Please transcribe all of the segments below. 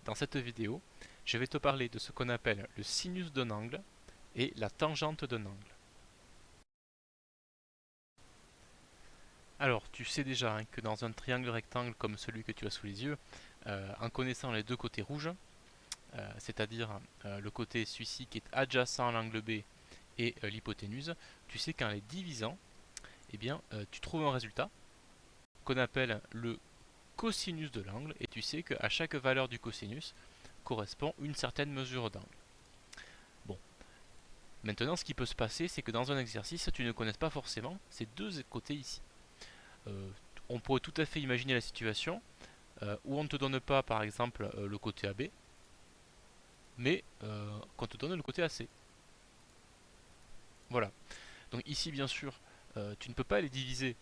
dans cette vidéo, je vais te parler de ce qu'on appelle le sinus d'un angle et la tangente d'un angle. Alors, tu sais déjà que dans un triangle rectangle comme celui que tu as sous les yeux, en connaissant les deux côtés rouges, c'est-à-dire le côté celui-ci qui est adjacent à l'angle B et l'hypoténuse, tu sais qu'en les divisant, eh bien, tu trouves un résultat qu'on appelle le cosinus de l'angle, et tu sais qu'à chaque valeur du cosinus correspond une certaine mesure d'angle. Bon, maintenant ce qui peut se passer, c'est que dans un exercice, tu ne connaisses pas forcément ces deux côtés ici. On pourrait tout à fait imaginer la situation où on ne te donne pas par exemple le côté AB, mais qu'on te donne le côté AC. Voilà. Donc ici bien sûr, tu ne peux pas les diviser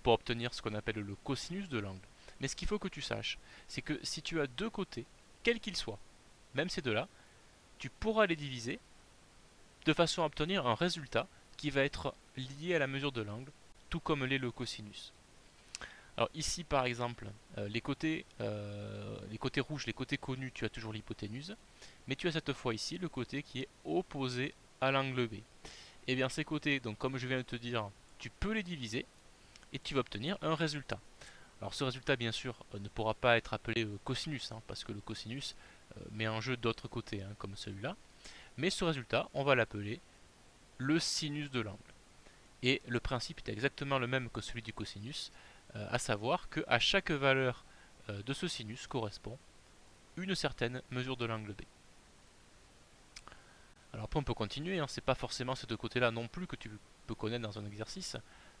pour obtenir ce qu'on appelle le cosinus de l'angle. Mais ce qu'il faut que tu saches, c'est que si tu as deux côtés, quels qu'ils soient, même ces deux-là, tu pourras les diviser de façon à obtenir un résultat qui va être lié à la mesure de l'angle, tout comme l'est le cosinus. Alors ici par exemple, les côtés rouges, les côtés connus, tu as toujours l'hypoténuse, mais tu as cette fois ici le côté qui est opposé à l'angle B. Et bien ces côtés, donc comme je viens de te dire, tu peux les diviser et tu vas obtenir un résultat. Alors ce résultat bien sûr ne pourra pas être appelé cosinus, parce que le cosinus met en jeu d'autres côtés, comme celui-là. Mais ce résultat, on va l'appeler le sinus de l'angle. Et le principe est exactement le même que celui du cosinus, à savoir qu'à chaque valeur de ce sinus correspond une certaine mesure de l'angle B. Alors après on peut continuer, c'est pas forcément ces deux côtés-là non plus que tu peux connaître dans un exercice.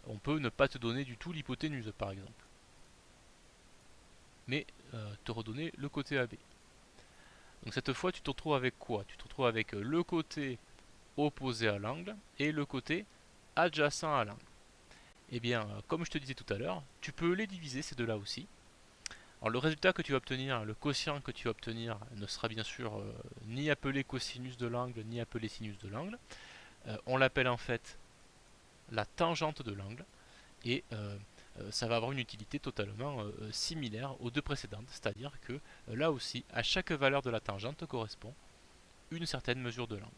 On peut ne pas te donner du tout l'hypoténuse par exemple, mais te redonner le côté AB. Donc cette fois tu te retrouves avec quoi? Tu te retrouves avec le côté opposé à l'angle et le côté adjacent à l'angle. Et bien, comme je te disais tout à l'heure, tu peux les diviser ces deux-là aussi. Alors le résultat que tu vas obtenir, le quotient que tu vas obtenir, ne sera bien sûr ni appelé cosinus de l'angle, ni appelé sinus de l'angle. On l'appelle en fait la tangente de l'angle, et ça va avoir une utilité totalement similaire aux deux précédentes, c'est-à-dire que là aussi, à chaque valeur de la tangente correspond une certaine mesure de l'angle.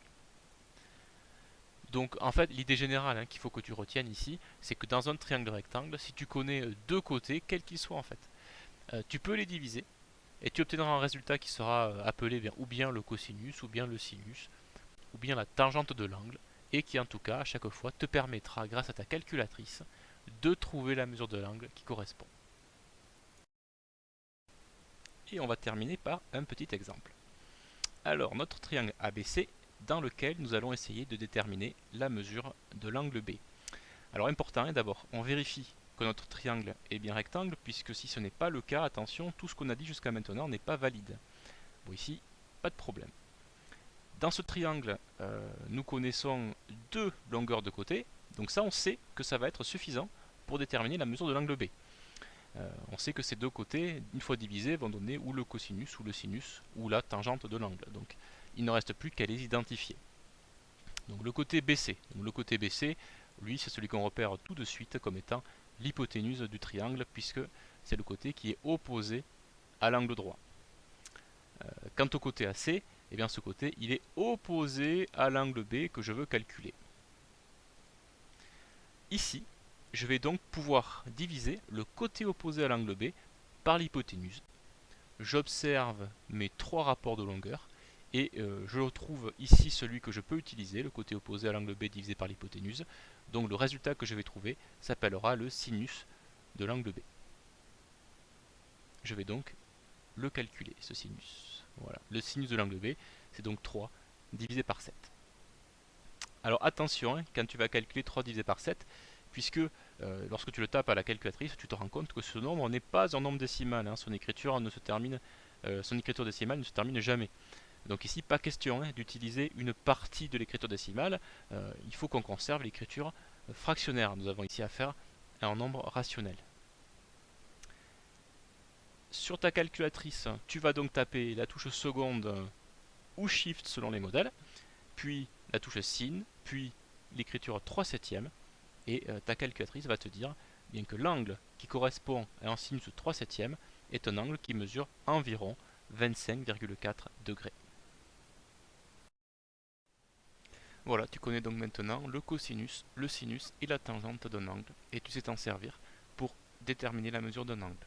Donc en fait, l'idée générale qu'il faut que tu retiennes ici, c'est que dans un triangle rectangle, si tu connais deux côtés, quels qu'ils soient en fait, tu peux les diviser et tu obtiendras un résultat qui sera appelé ou bien le cosinus, ou bien le sinus, ou bien la tangente de l'angle, et qui en tout cas à chaque fois te permettra, grâce à ta calculatrice, de trouver la mesure de l'angle qui correspond. Et on va terminer par un petit exemple. Alors notre triangle ABC, dans lequel nous allons essayer de déterminer la mesure de l'angle B. Alors important, d'abord, on vérifie que notre triangle est bien rectangle, puisque si ce n'est pas le cas, attention, tout ce qu'on a dit jusqu'à maintenant n'est pas valide. Bon, ici, pas de problème. Dans ce triangle, nous connaissons deux longueurs de côté, donc ça on sait que ça va être suffisant pour déterminer la mesure de l'angle B. On sait que ces deux côtés, une fois divisés, vont donner ou le cosinus, ou le sinus, ou la tangente de l'angle. Donc il ne reste plus qu'à les identifier. Donc le côté BC. Donc, le côté BC, lui, c'est celui qu'on repère tout de suite comme étant l'hypoténuse du triangle, puisque c'est le côté qui est opposé à l'angle droit. Quant au côté AC, eh bien ce côté, il est opposé à l'angle B que je veux calculer. Ici, je vais donc pouvoir diviser le côté opposé à l'angle B par l'hypoténuse. J'observe mes trois rapports de longueur et je retrouve ici celui que je peux utiliser, le côté opposé à l'angle B divisé par l'hypoténuse. Donc le résultat que je vais trouver s'appellera le sinus de l'angle B. Je vais donc le calculer, ce sinus. Voilà. Le sinus de l'angle B, c'est donc 3 divisé par 7. Alors attention, quand tu vas calculer 3 divisé par 7, puisque lorsque tu le tapes à la calculatrice, tu te rends compte que ce nombre n'est pas un nombre décimal. Son écriture décimale ne se termine jamais. Donc ici, pas question d'utiliser une partie de l'écriture décimale. Il faut qu'on conserve l'écriture fractionnaire. Nous avons ici affaire à un nombre rationnel. Sur ta calculatrice, tu vas donc taper la touche seconde ou shift selon les modèles, puis la touche sin, puis l'écriture 3/7, et ta calculatrice va te dire bien que l'angle qui correspond à un sinus 3/7 est un angle qui mesure environ 25,4 degrés. Voilà, tu connais donc maintenant le cosinus, le sinus et la tangente d'un angle, et tu sais t'en servir pour déterminer la mesure d'un angle.